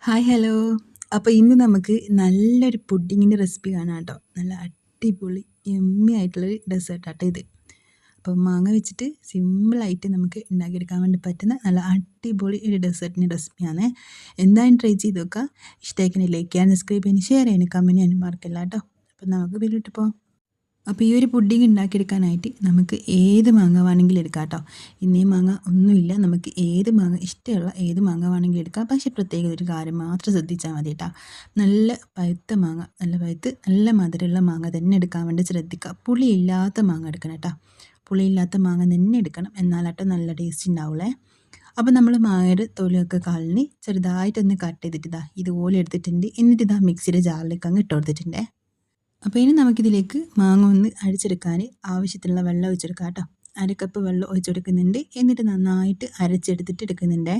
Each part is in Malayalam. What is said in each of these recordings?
Hi hello. അപ്പോൾ ഇന്ന് നമുക്ക് നല്ലൊരു പുഡിങ്ങിൻ്റെ റെസിപ്പി കാണാം കേട്ടോ. നല്ല അടിപൊളി യമ്മി ആയിട്ടുള്ളൊരു ഡെസേർട്ടാട്ടോ ഇത്. അപ്പോൾ മാങ്ങ വെച്ചിട്ട് സിമ്പിളായിട്ട് നമുക്ക് ഉണ്ടാക്കിയെടുക്കാൻ വേണ്ടി പറ്റുന്ന നല്ല അടിപൊളി ഒരു ഡെസേർട്ടിൻ്റെ റെസിപ്പിയാണ്. എന്തായാലും ട്രൈ ചെയ്ത് നോക്കുക. ഇഷ്ടമായിക്കണേ ലൈക്ക് ചെയ്യാനും സബ്സ്ക്രൈബ് ചെയ്യാനും ഷെയർ ചെയ്യാനും കമൻറ്റ് ചെയ്യാനും മറക്കില്ല കേട്ടോ. അപ്പോൾ നമുക്ക് വീട്ടിലോട്ട് പോകാം. അപ്പോൾ ഈ ഒരു പുഡിംഗ് ഉണ്ടാക്കിയെടുക്കാനായിട്ട് നമുക്ക് ഏത് മാങ്ങ വേണമെങ്കിലും എടുക്കാം കേട്ടോ. ഇന്നേ മാങ്ങ ഒന്നുമില്ല, നമുക്ക് ഏത് മാങ്ങ ഇഷ്ടമുള്ള ഏത് മാങ്ങ വേണമെങ്കിലും എടുക്കാം. പക്ഷേ പ്രത്യേക ഒരു കാര്യം മാത്രം ശ്രദ്ധിച്ചാൽ മതി കേട്ടോ. നല്ല പഴുത്ത മാങ്ങ, നല്ല പഴുത്ത് നല്ല മധുരമുള്ള മാങ്ങ തന്നെ എടുക്കാൻ വേണ്ടി ശ്രദ്ധിക്കുക. പുളിയില്ലാത്ത മാങ്ങ എടുക്കണം കേട്ടോ. പുളിയില്ലാത്ത മാങ്ങ തന്നെ എടുക്കണം, എന്നാലാട്ടോ നല്ല ടേസ്റ്റ് ഉണ്ടാവുള്ളേ. അപ്പോൾ നമ്മൾ മാങ്ങയുടെ തൊലിയൊക്കെ കളഞ്ഞ് ചെറുതായിട്ടൊന്ന് കട്ട് ചെയ്തിട്ട് ഇതുപോലെ എടുത്തിട്ടുണ്ട്. എന്നിട്ട് മിക്സിയുടെ ജാറിലേക്ക് അങ്ങ് ഇട്ട് കൊടുത്തിട്ടുണ്ട്. അപ്പോൾ ഇനി നമുക്കിതിലേക്ക് മാങ്ങ ഒന്ന് അടിച്ചെടുക്കാൻ ആവശ്യത്തിനുള്ള വെള്ളം ഒഴിച്ചെടുക്കാം കേട്ടോ. 1 കപ്പ് വെള്ളം ഒഴിച്ചെടുക്കുന്നുണ്ട്. എന്നിട്ട് നന്നായിട്ട് അരച്ചെടുത്തിട്ട് എടുക്കുന്നുണ്ട്.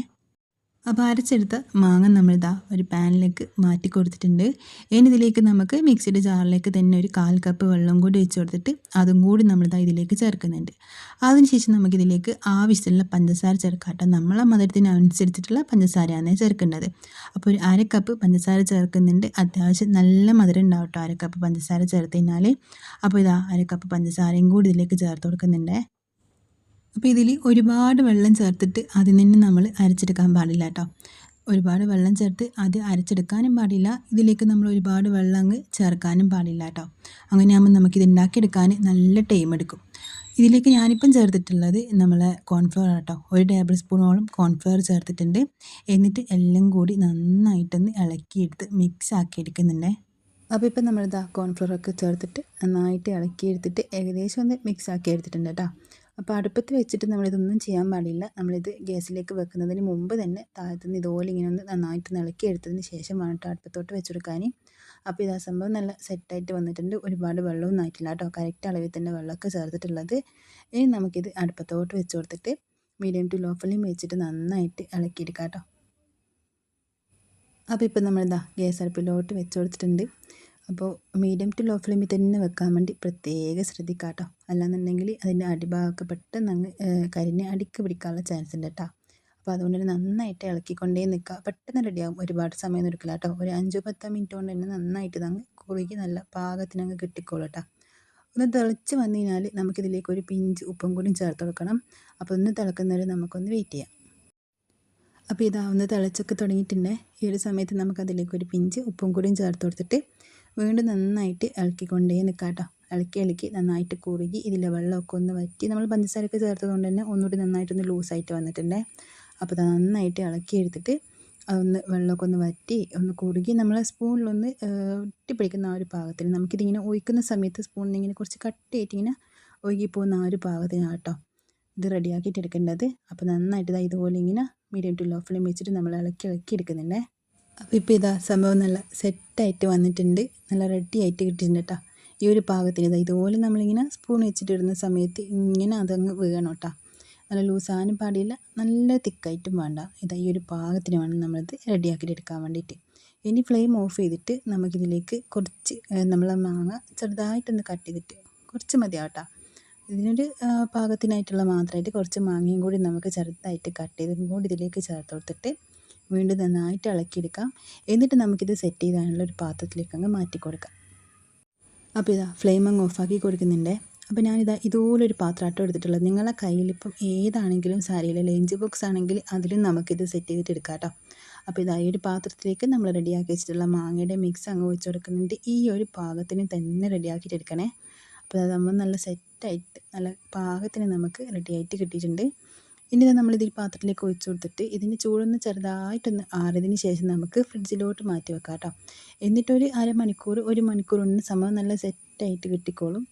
അപ്പോൾ അരച്ചെടുത്ത മാങ്ങ ഒരു പാനിലേക്ക് മാറ്റി കൊടുത്തിട്ടുണ്ട്. ഇനി ഇതിലേക്ക് നമുക്ക് മിക്സിയുടെ ജാറിലേക്ക് തന്നെ ഒരു 1/4 കപ്പ് വെള്ളം കൂടി ഒഴിച്ച് കൊടുത്തിട്ട് അതും കൂടി ഇതിലേക്ക് ചേർക്കുന്നുണ്ട്. അതിനുശേഷം നമുക്കിതിലേക്ക് ആവശ്യത്തിലുള്ള പഞ്ചസാര ചേർക്കാം കേട്ടോ. നമ്മളെ മധുരത്തിനനുസരിച്ചിട്ടുള്ള പഞ്ചസാരയാണ് ചേർക്കേണ്ടത്. അപ്പോൾ ഒരു 1/2 കപ്പ് പഞ്ചസാര ചേർക്കുന്നുണ്ട്. അത്യാവശ്യം നല്ല മധുരം ഉണ്ടാവും കേട്ടോ 1/2 കപ്പ് പഞ്ചസാര ചേർത്ത് കഴിഞ്ഞാൽ. അപ്പോൾ 1/2 കപ്പ് പഞ്ചസാരയും കൂടി ഇതിലേക്ക് ചേർത്ത് കൊടുക്കുന്നുണ്ട്. അപ്പോൾ ഇതിൽ ഒരുപാട് വെള്ളം ചേർത്തിട്ട് അതിൽ നിന്ന് നമ്മൾ അരച്ചെടുക്കാൻ പാടില്ല കേട്ടോ. ഒരുപാട് വെള്ളം ചേർത്ത് അത് അരച്ചെടുക്കാനും പാടില്ല. ഇതിലേക്ക് നമ്മൾ ഒരുപാട് വെള്ളം അങ്ങ് ചേർക്കാനും പാടില്ല കേട്ടോ. അങ്ങനെയാകുമ്പോൾ നമുക്കിത് ഉണ്ടാക്കിയെടുക്കാൻ നല്ല ടൈം എടുക്കും. ഇതിലേക്ക് ഞാനിപ്പം ചേർത്തിട്ടുള്ളത് നമ്മളെ കോൺഫ്ലവർ കേട്ടോ. 1 ടേബിൾ സ്പൂണോളം കോൺഫ്ലവർ ചേർത്തിട്ടുണ്ട്. എന്നിട്ട് എല്ലാം കൂടി നന്നായിട്ടൊന്ന് ഇളക്കിയെടുത്ത് മിക്സ് ആക്കി എടുക്കുന്നുണ്ട്. അപ്പോൾ ഇപ്പം കോൺഫ്ലവറൊക്കെ ചേർത്തിട്ട് നന്നായിട്ട് ഇളക്കിയെടുത്തിട്ട് ഏകദേശം ഒന്ന് മിക്സ് ആക്കി എടുത്തിട്ടുണ്ട് കേട്ടോ. അപ്പോൾ അടുപ്പത്ത് വെച്ചിട്ട് നമ്മളിതൊന്നും ചെയ്യാൻ പാടില്ല. നമ്മളിത് ഗ്യാസിലേക്ക് വെക്കുന്നതിന് മുമ്പ് തന്നെ താഴത്തുനിന്ന് ഇതുപോലെ ഇങ്ങനെ ഒന്ന് നന്നായിട്ട് ഇളക്കി എടുത്തതിന് ശേഷം വേണം കേട്ടോ അടുപ്പത്തോട്ട് വെച്ചെടുക്കാൻ. അപ്പോൾ ഇതാ സംഭവം നല്ല സെറ്റായിട്ട് വന്നിട്ടുണ്ട്. ഒരുപാട് വെള്ളമൊന്നും ആയിട്ടില്ല കേട്ടോ. കറക്റ്റ് അളവിൽ തന്നെ വെള്ളമൊക്കെ ചേർത്തിട്ടുള്ളത്. ഇനി നമുക്കിത് അടുപ്പത്തോട്ട് വെച്ച് കൊടുത്തിട്ട് മീഡിയം ടു ലോ ഫ്ലെയിം വെച്ചിട്ട് നന്നായിട്ട് ഇളക്കിയെടുക്കാം കേട്ടോ. അപ്പോൾ ഇപ്പം ഗ്യാസ് അടുപ്പിലോട്ട് വെച്ച് കൊടുത്തിട്ടുണ്ട്. അപ്പോൾ മീഡിയം ടു ലോ ഫ്ലെയിമിൽ തന്നെ വെക്കാൻ വേണ്ടി പ്രത്യേകം ശ്രദ്ധിക്കുക കേട്ടോ. അല്ലാന്നുണ്ടെങ്കിൽ അതിൻ്റെ അടിഭാഗമൊക്കെ പെട്ടെന്ന് അങ്ങ് കരിഞ്ഞ് അടിക്ക് പിടിക്കാനുള്ള ചാൻസ് ഉണ്ട് കേട്ടോ. അപ്പോൾ അതുകൊണ്ട് തന്നെ നന്നായിട്ട് ഇളക്കിക്കൊണ്ടേ നിൽക്കുക. പെട്ടെന്ന് റെഡിയാകും, ഒരുപാട് സമയം എടുക്കില്ല കേട്ടോ. ഒരു 5-10 മിനിറ്റ് കൊണ്ട് തന്നെ നന്നായിട്ട് ഇതങ്ങ് കുറുകി നല്ല പാകത്തിനങ്ങ് കിട്ടിക്കോളൂ കേട്ടോ. ഒന്ന് തിളച്ച് വന്നു കഴിഞ്ഞാൽ നമുക്കിതിലേക്ക് ഒരു പിഞ്ച് ഉപ്പും കൂടി ചേർത്ത് കൊടുക്കണം. അപ്പോൾ ഒന്ന് തിളക്കുന്നവരെ നമുക്കൊന്ന് വെയിറ്റ് ചെയ്യാം. അപ്പോൾ ഒന്ന് തിളച്ചൊക്കെ തുടങ്ങിയിട്ടുണ്ട്. ഈ ഒരു സമയത്ത് നമുക്കതിലേക്ക് ഒരു പിഞ്ച് ഉപ്പും കൂടിയും ചേർത്ത് കൊടുത്തിട്ട് വീണ്ടും നന്നായിട്ട് ഇളക്കിക്കൊണ്ടേ നിൽക്കാം കേട്ടോ. ഇളക്കി നന്നായിട്ട് കുറുകി ഇതിലെ വെള്ളമൊക്കെ ഒന്ന് വറ്റി, നമ്മൾ പഞ്ചസാരയൊക്കെ ചേർത്തതുകൊണ്ട് തന്നെ ഒന്നുകൂടി നന്നായിട്ടൊന്ന് ലൂസായിട്ട് വന്നിട്ടുണ്ട്. അപ്പോൾ നന്നായിട്ട് ഇളക്കി എടുത്തിട്ട് അതൊന്ന് വെള്ളമൊക്കെ ഒന്ന് വറ്റി ഒന്ന് കുറുകി നമ്മൾ സ്പൂണിലൊന്ന് ഒട്ടിപ്പിടിക്കുന്ന ആ ഒരു പാകത്തിന് നമുക്കിതിങ്ങനെ ഒഴിക്കുന്ന സമയത്ത് സ്പൂണിൽ ഇങ്ങനെ കുറച്ച് കട്ടിയായിട്ട് ഇങ്ങനെ ഒഴുകിപ്പോകുന്ന ആ ഒരു പാകത്തിനാണ് കേട്ടോ ഇത് റെഡിയാക്കിയിട്ട് എടുക്കേണ്ടത്. അപ്പോൾ നന്നായിട്ട് ഇതുപോലെ ഇങ്ങനെ മീഡിയം ടു ലോ ഫ്ലെയിം വെച്ചിട്ട് നമ്മൾ ഇളക്കി എടുക്കുന്നുണ്ട്. അപ്പോൾ ഇപ്പോൾ സംഭവം നല്ല സെറ്റായിട്ട് വന്നിട്ടുണ്ട്, നല്ല റെഡി ആയിട്ട് കിട്ടിയിട്ടുണ്ട് കേട്ടോ. ഈ ഒരു പാകത്തിന് ഇതുപോലെ നമ്മളിങ്ങനെ സ്പൂൺ വെച്ചിട്ട് ഇടുന്ന സമയത്ത് ഇങ്ങനെ അതങ്ങ് വീഴണം കേട്ടോ. നല്ല ലൂസാനും പാടില്ല, നല്ല തിക്കായിട്ടും വേണ്ട. ഈ ഒരു പാകത്തിന് വേണം നമ്മളിത് റെഡിയാക്കിയിട്ട് എടുക്കാൻ വേണ്ടിയിട്ട്. ഇനി ഫ്ലെയിം ഓഫ് ചെയ്തിട്ട് നമുക്കിതിലേക്ക് കുറച്ച് നമ്മളെ മാങ്ങ ചെറുതായിട്ടൊന്ന് കട്ട് ചെയ്തിട്ട് കുറച്ച് മതിയാവട്ടോ. ഇതിനൊരു പാകത്തിനായിട്ടുള്ള മാത്രമായിട്ട് കുറച്ച് മാങ്ങയും കൂടി നമുക്ക് ചെറുതായിട്ട് കട്ട് ചെയ്തും കൂടി ഇതിലേക്ക് ചേർത്ത് കൊടുത്തിട്ട് വീണ്ടും നന്നായിട്ട് ഇളക്കിയെടുക്കാം. എന്നിട്ട് നമുക്കിത് സെറ്റ് ചെയ്താനുള്ള ഒരു പാത്രത്തിലേക്ക് അങ്ങ് മാറ്റി കൊടുക്കാം. അപ്പോൾ ഫ്ലെയിം അങ്ങ് ഓഫാക്കി കൊടുക്കുന്നുണ്ട്. അപ്പോൾ ഇതുപോലൊരു പാത്രമാട്ടോ എടുത്തിട്ടുള്ളത്. നിങ്ങളുടെ കയ്യിലിപ്പം ഏതാണെങ്കിലും സാരിയില്ല, ലഞ്ച് ബോക്സ് ആണെങ്കിൽ അതിലും നമുക്കിത് സെറ്റ് ചെയ്തിട്ട് എടുക്കാം കേട്ടോ. അപ്പോൾ ഈ ഒരു പാത്രത്തിലേക്ക് നമ്മൾ റെഡിയാക്കി വെച്ചിട്ടുള്ള മാങ്ങയുടെ മിക്സ് അങ്ങ് ഒഴിച്ച് കൊടുക്കുന്നുണ്ട്. ഈ ഒരു പാകത്തിന് തന്നെ റെഡിയാക്കിയിട്ട് എടുക്കണേ. അപ്പോൾ നമ്മൾ നല്ല സെറ്റായിട്ട് നല്ല പാകത്തിന് നമുക്ക് റെഡിയായിട്ട് കിട്ടിയിട്ടുണ്ട്. ഇനി നമ്മളിത് ഈ പാത്രത്തിലേക്ക് ഒഴിച്ച് കൊടുത്തിട്ട് ഇതിൻ്റെ ചൂടൊന്ന് ചെറുതായിട്ടൊന്ന് ആറിയതിന് ശേഷം നമുക്ക് ഫ്രിഡ്ജിലോട്ട് മാറ്റി വെക്കാം കേട്ടോ. എന്നിട്ടൊരു 1 മണിക്കൂർ കൊണ്ട് സംഭവം നല്ല സെറ്റായിട്ട് കിട്ടിക്കോളും.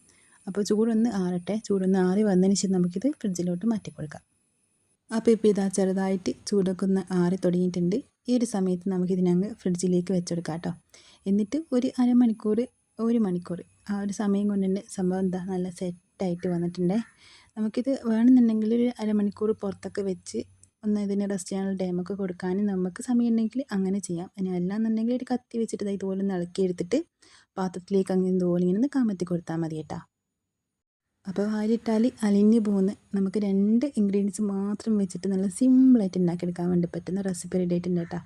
അപ്പോൾ ചൂടൊന്ന് ആറട്ടെ. ചൂടൊന്ന് ആറി വന്നതിന് ശേഷം നമുക്കിത് ഫ്രിഡ്ജിലോട്ട് മാറ്റി കൊടുക്കാം. അപ്പോൾ ഇപ്പോൾ ചെറുതായിട്ട് ചൂടൊക്കെ ഒന്ന് ആറി തുടങ്ങിയിട്ടുണ്ട്. ഈ ഒരു സമയത്ത് നമുക്കിതിനങ്ങ് ഫ്രിഡ്ജിലേക്ക് വെച്ചെടുക്കാം കേട്ടോ. എന്നിട്ട് ഒരു 1 മണിക്കൂർ ആ ഒരു സമയം കൊണ്ട് തന്നെ സംഭവം നല്ല സെറ്റായിട്ട് വന്നിട്ടുണ്ട്. നമുക്കിത് വേണമെന്നുണ്ടെങ്കിൽ ഒരു 1 മണിക്കൂർ പുറത്തൊക്കെ വെച്ച് ഒന്ന് ഇതിന് റെസ്റ്റ് ചെയ്യാനുള്ള ടൈമൊക്കെ കൊടുക്കാനും നമുക്ക് സമയം ഉണ്ടെങ്കിൽ അങ്ങനെ ചെയ്യാം. ഇനി അല്ലാന്നുണ്ടെങ്കിൽ ഒരു കത്തി വെച്ചിട്ട് ഇതുപോലെ ഒന്ന് ഇളക്കിയെടുത്തിട്ട് പാത്രത്തിലേക്ക് അങ്ങനെ ഇതുപോലെ ഇങ്ങനെ ഒന്ന് കമത്തി കൊടുത്താൽ മതി കേട്ടോ. അപ്പോൾ വാരിയിട്ടാൽ അലിഞ്ഞ് പോകുന്ന നമുക്ക് 2 ഇൻഗ്രീഡിയൻസ് മാത്രം വെച്ചിട്ട് നല്ല സിമ്പിളായിട്ട് ഉണ്ടാക്കിയെടുക്കാൻ വേണ്ടി പറ്റുന്ന റെസിപ്പി റെഡി ആയിട്ടുണ്ട് കേട്ടോ.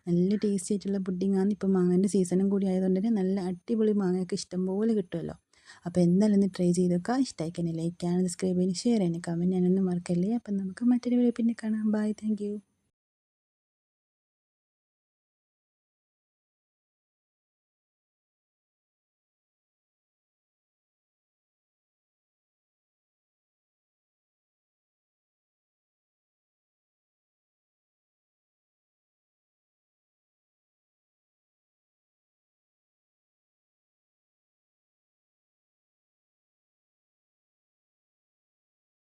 നല്ല ടേസ്റ്റി ആയിട്ടുള്ള പുഡിങ്ങാണ്. ഇപ്പോൾ മാങ്ങേൻ്റെ സീസണും കൂടി ആയതുകൊണ്ട് തന്നെ നല്ല അടിപൊളി മാങ്ങയൊക്കെ ഇഷ്ടംപോലെ കിട്ടുമല്ലോ. അപ്പോൾ എന്തായാലും ഒന്ന് ട്രൈ ചെയ്ത് നോക്കുക. ഇഷ്ടമായിക്കന്നെ ലൈക്ക് ചെയ്യാനും സബ്സ്ക്രൈബ് ചെയ്യാനും ഷെയർ ചെയ്യാനും കമൻറ്റ് ചെയ്യാനൊന്നും മറക്കല്ലേ. അപ്പം നമുക്ക് മറ്റൊരു വീഡിയോ പിന്നെ കാണാം. Bye, thank U.